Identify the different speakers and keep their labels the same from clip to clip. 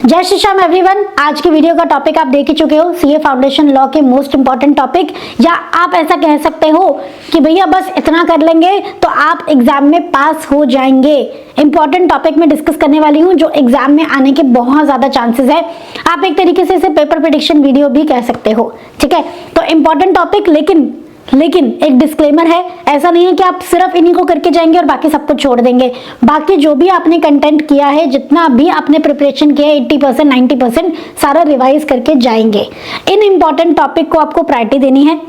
Speaker 1: जय श्री श्याम एवरीवन। आज की वीडियो का टॉपिक आप देख ही चुके हो, सीए फाउंडेशन लॉ के मोस्ट इंपॉर्टेंट टॉपिक, या आप ऐसा कह सकते हो कि भैया बस इतना कर लेंगे तो आप एग्जाम में पास हो जाएंगे। इंपॉर्टेंट टॉपिक में डिस्कस करने वाली हूं जो एग्जाम में आने के बहुत ज्यादा चांसेस है। आप एक तरीके से इसे पेपर प्रेडिक्शन वीडियो भी कह सकते हो, ठीक है। तो इंपॉर्टेंट टॉपिक, लेकिन एक डिस्क्लेमर है, ऐसा नहीं है कि आप सिर्फ इन्हीं को करके जाएंगे और बाकी सब कुछ छोड़ देंगे। बाकी जो भी आपने कंटेंट किया है, जितना भी आपने प्रिपरेशन किया है, 80% 90% सारा रिवाइज करके जाएंगे। इन इंपॉर्टेंट टॉपिक को आपको प्रायोरिटी देनी है।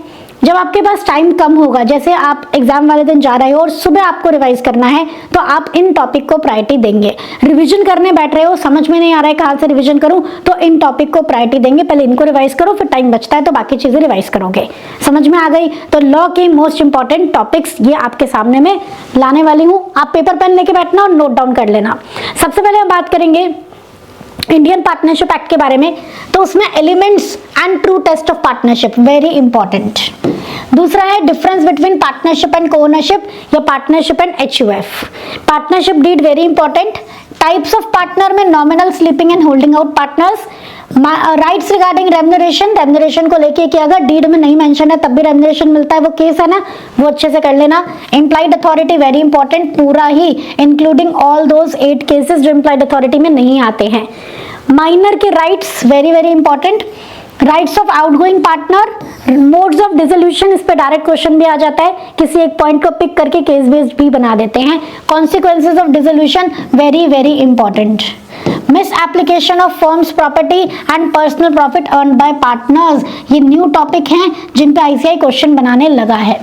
Speaker 1: जब आपके पास टाइम कम होगा, जैसे आप एग्जाम वाले दिन जा रहे हो और सुबह आपको रिवाइज करना है, तो आप इन टॉपिक को प्रायोरिटी देंगे। रिवीजन करने बैठ रहे हो, समझ में नहीं आ रहा है कहाँ से रिवीजन करूं, तो इन टॉपिक को प्रायोरिटी देंगे। पहले इनको रिवाइज करो, फिर टाइम बचता है तो बाकी चीजें रिवाइज करोगे। समझ में आ गई? तो लॉ के मोस्ट इंपॉर्टेंट टॉपिक्स ये आपके सामने में लाने वाली हूँ। आप पेपर पेन लेके बैठना और नोट डाउन कर लेना। सबसे पहले हम बात करेंगे इंडियन पार्टनरशिप एक्ट के बारे में। तो उसमें elements and true test of partnership very important. दूसरा है difference between partnership and coownership या partnership and HUF. Partnership deed very important. Types of partner में nominal, sleeping and holding out partners. Rights regarding remuneration को लेके कि अगर deed में नहीं मेंशन है तब भी रेम्यूनरेशन मिलता है, वो केस है ना, वो अच्छे से कर लेना। इम्प्लाइड अथॉरिटी वेरी इंपॉर्टेंट, पूरा ही इंक्लूडिंग ऑल दोज 8 केसेस जो इम्प्लाइड अथॉरिटी में नहीं आते हैं। माइनर के rights very very important. Rights of outgoing partner, modes of dissolution, इस पे डायरेक्ट क्वेश्चन भी आ जाता है, किसी एक पॉइंट को पिक करके केस बेस्ड भी बना देते हैं। Consequences of dissolution very very important. Miss application of firms property and personal profit earn by partners, ये न्यू टॉपिक हैं जिन पे आईसीआई क्वेश्चन बनाने लगा है।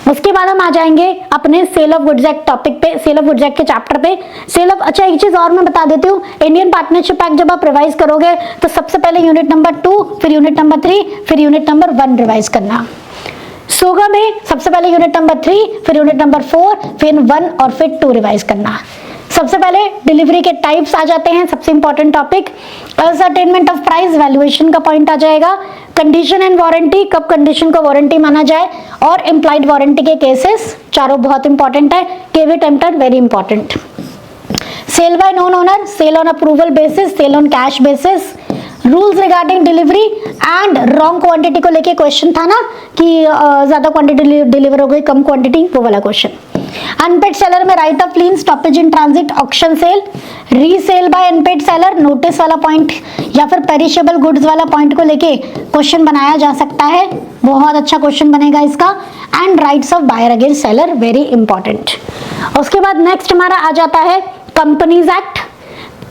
Speaker 1: उसके बाद हम आ जाएंगे अपने sale of goods act topic पे, सेल ऑफ गुड्स एक्ट के चैप्टर पे। सेल ऑफ, अच्छा एक चीज और मैं बता देती हूँ, इंडियन पार्टनरशिप एक्ट जब आप रिवाइज करोगे तो सबसे पहले यूनिट नंबर 2, फिर यूनिट नंबर 3, फिर यूनिट नंबर 1 रिवाइज करना। सोगा में सबसे पहले यूनिट नंबर 3, फिर यूनिट नंबर 4, फिर 1 और फिर 2 रिवाइज करना। सबसे पहले डिलीवरी के टाइप्स आ जाते हैं, सबसे important topic. Ascertainment of price, valuation का पॉइंट आ जाएगा। कंडीशन एंड वारंटी, कब कंडीशन को वारंटी माना जाए, और इम्प्लाइड वारंटी के केसेस, चारों बहुत इंपॉर्टेंट है। Caveat emptor very important. Sale by non owner, sale on approval basis, sale on cash basis. Rules regarding delivery and wrong quantity को लेके क्वेश्चन था ना कि ज्यादा क्वांटिटी डिलीवर हो गई, कम क्वांटिटी, वो वाला क्वेश्चन। अनपेड सेलर में right of lien, stoppage in transit, auction sale. Resale by unpaid seller, notice वाला पॉइंट या फिर पेरिशेबल गुड्स वाला पॉइंट को लेके क्वेश्चन बनाया जा सकता है, बहुत अच्छा क्वेश्चन बनेगा इसका। And rights of buyer against seller very important. उसके बाद नेक्स्ट हमारा आ जाता है कंपनीज एक्ट।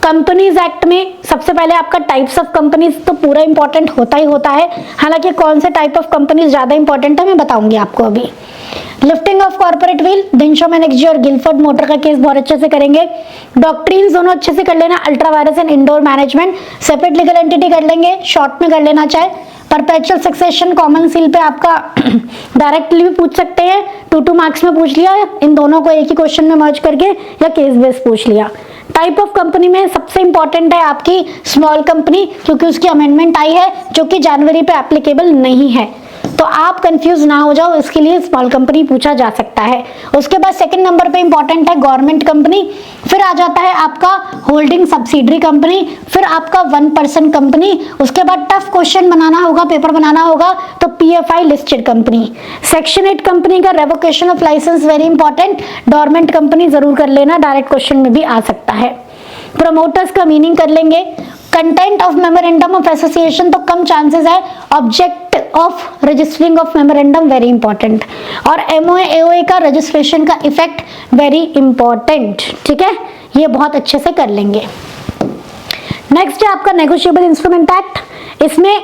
Speaker 1: कंपनीज एक्ट में सबसे पहले आपका टाइप्स ऑफ कंपनीज तो पूरा इंपॉर्टेंट होता ही होता है, हालांकि कौन से टाइप ऑफ कंपनीज ज्यादा इंपॉर्टेंट है मैं बताऊंगी आपको अभी। Lifting of corporate veil, Dinshaw Maneckji और गिलफोर्ड मोटर का केस बहुत अच्छे से करेंगे। डॉक्ट्रिन्स दोनों अच्छे से कर लेना, ultra vires and indoor management. Separate legal entity कर लेंगे, शॉर्ट में कर लेना चाहे। परपेचुअल सक्सेशन कॉमन सील पे आपका डायरेक्टली भी पूछ सकते हैं, 2 मार्क्स में पूछ लिया, इन दोनों को एक ही क्वेश्चन में मर्ज करके, या केस बेस पूछ लिया। टाइप ऑफ कंपनी में सबसे इंपॉर्टेंट है आपकी स्मॉल कंपनी, क्योंकि उसकी अमेंडमेंट आई है जो कि जनवरी पे एप्लीकेबल नहीं है, तो आप कंफ्यूज ना हो जाओ, इसके लिए स्मॉल कंपनी पूछा जा सकता है। उसके बाद सेकंड नंबर पे इंपॉर्टेंट है गवर्नमेंट कंपनी, फिर आ जाता है आपका होल्डिंग सब्सिडरी कंपनी, फिर आपका 1% कंपनी। उसके बाद टफ क्वेश्चन बनाना होगा, पेपर बनाना होगा, तो PFI listed company. Section 8 company का revocation of licence very important, dormant company जरूर कर लेना, डायरेक्ट क्वेश्चन में भी आ सकता है। प्रमोटर्स का मीनिंग कर लेंगे। Content of memorandum of association तो कम चांसेस है, object of registering of memorandum very important, और एमओए एओए का रजिस्ट्रेशन का इफेक्ट वेरी इंपॉर्टेंट, ठीक है, ये बहुत अच्छे से कर लेंगे। नेक्स्ट है आपका नेगोशिएबल इंस्ट्रूमेंट एक्ट। इसमें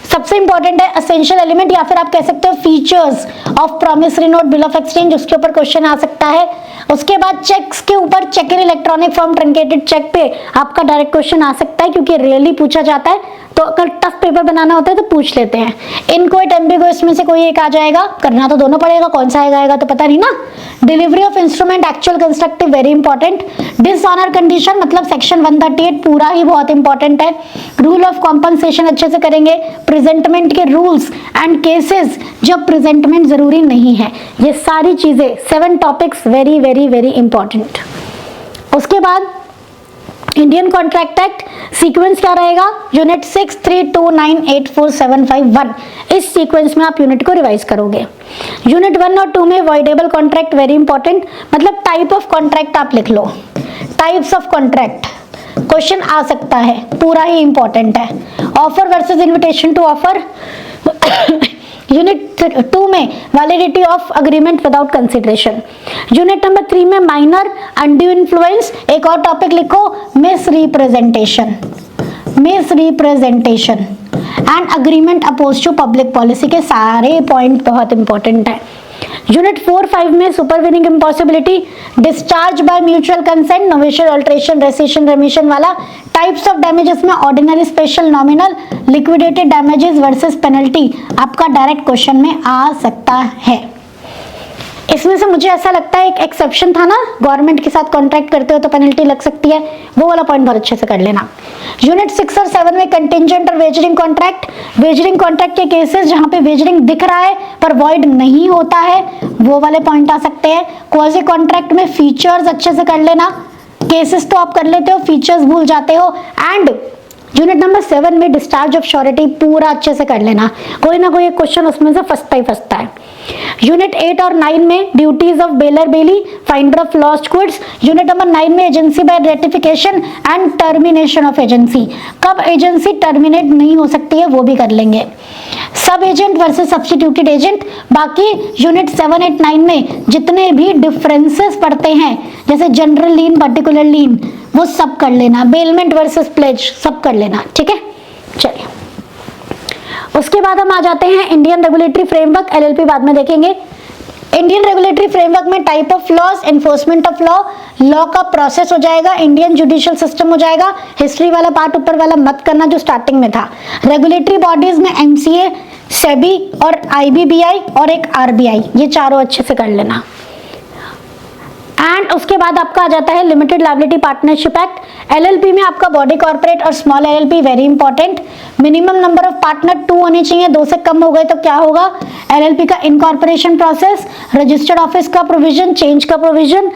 Speaker 1: सबसे इंपॉर्टेंट है असेंशियल एलिमेंट, या फिर आप कह सकते हो features of promissory note, bill of exchange, उसके ऊपर क्वेश्चन आ सकता है। उसके बाद चेक्स के ऊपर, cheque in electronic form, truncated cheque पे आपका डायरेक्ट क्वेश्चन आ सकता है, क्योंकि रियली पूछा जाता है, तो अगर टफ पेपर बनाना होता है तो पूछ लेते हैं। इनकोइट एम्बिगो, इसमें से कोई एक आ जाएगा, करना तो दोनों पड़ेगा, कौन सा आएगा तो पता नहीं ना। Delivery of instrument actual constructive very important. Dishonour condition मतलब सेक्शन 138 पूरा ही बहुत इंपॉर्टेंट है। रूल ऑफ कॉम्पनसेशन अच्छे से करेंगे। प्रेजेंटमेंट के रूल्स एंड केसेस जब प्रेजेंटमेंट जरूरी नहीं है, ये सारी चीजें 7 topics very very very important. उसके बाद इंडियन कॉन्ट्रैक्ट एक्ट सीक्वेंस क्या रहेगा, यूनिट 632984751, इस सीक्वेंस में आप यूनिट को रिवाइज करोगे। यूनिट 1 और 2 में वॉइडेबल कॉन्ट्रैक्ट वेरी इंपॉर्टेंट, मतलब टाइप ऑफ कॉन्ट्रैक्ट आप लिख लो, टाइप्स ऑफ कॉन्ट्रैक्ट क्वेश्चन आ सकता है, पूरा ही इंपॉर्टेंट है। Offer versus invitation to offer. Unit 2 में validity of agreement without consideration. Unit number 3 में माइनर अनड्यू इन्फ्लुएंस। एक और टॉपिक लिखो, misrepresentation, misrepresentation and agreement oppose to public policy के सारे पॉइंट बहुत इंपॉर्टेंट है। यूनिट 4-5 में supervening impossibility, discharge by mutual consent, novation, alteration, rescission, रेमिशन वाला। टाइप्स ऑफ डैमेजेस में ordinary, special, nominal, liquidated damages versus penalty आपका direct question में आ सकता है। इसमें से मुझे ऐसा लगता है एक एक्सेप्शन था ना, गवर्नमेंट के साथ कॉन्ट्रैक्ट करते हो तो पेनल्टी लग सकती है, वो वाला पॉइंट बहुत अच्छे से कर लेना। यूनिट 6 और 7 में कंटिंजेंट और वेजरिंग कॉन्ट्रैक्ट। वेजरिंग कॉन्ट्रैक्ट के केसेस जहां पे वेजरिंग दिख रहा है पर वॉइड नहीं होता है, वो वाले पॉइंट आ सकते हैं। क्वाजी कॉन्ट्रैक्ट में फीचर्स अच्छे से कर लेना, केसेस तो आप कर लेते हो, फीचर्स भूल जाते हो। एंड यूनिट नंबर 7 में डिस्चार्ज ऑफ श्योरिटी पूरा अच्छे से कर लेना, कोई ना कोई एक क्वेश्चन उसमें से फंसता ही फंसता है। यूनिट 8 और 9 में duties of bailor bailee, finder of lost goods. Unit number 9 में agency by ratification and termination of agency, कब एजेंसी टर्मिनेट नहीं हो सकती है वो भी कर लेंगे। Sub agent versus substituted agent. बाकी यूनिट 7, 8, 9 में जितने भी डिफरेंसेस पढ़ते हैं, जैसे जनरल लीन, पर्टिकुलर लीन, वो सब कर लेना। बेलमेंट वर्सेस प्लेज सब कर लेना, ठीक है। चलिए उसके बाद हम आ जाते हैं इंडियन रेगुलेटरी फ्रेमवर्क, एलएलपी बाद में देखेंगे। इंडियन रेगुलेटरी फ्रेमवर्क में type of laws, enforcement of law, law का प्रोसेस हो जाएगा, इंडियन जुडिशियल सिस्टम हो जाएगा। हिस्ट्री वाला पार्ट ऊपर वाला मत करना जो स्टार्टिंग में था। रेगुलेटरी बॉडीज में एमसीए, सेबी और आईबीबीआई और एक आरबीआई, ये चारों अच्छे से कर लेना। एंड उसके बाद आपका आ जाता है limited liability partnership act. LLP में आपका बॉडी कॉर्पोरेट और small LLP very important. Minimum number of partner 2 होने चाहिए, 2 से कम हो गए तो क्या होगा। एलएलपी का इनकॉर्पोरेशन प्रोसेस, रजिस्टर्ड ऑफिस का प्रोविजन, चेंज का प्रोविजन,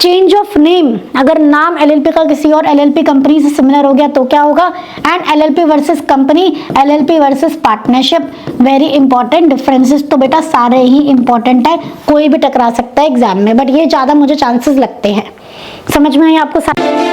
Speaker 1: चेंज ऑफ नेम, अगर नाम एलएलपी का किसी और एलएलपी कंपनी से सिमिलर हो गया तो क्या होगा। And LLP versus company, LLP versus partnership, very important. Differences तो बेटा सारे ही इंपॉर्टेंट है, कोई भी टकरा सकता है एग्जाम में, बट ये ज्यादा मुझे चांसेस लगते हैं। समझ में आई आपको सारे?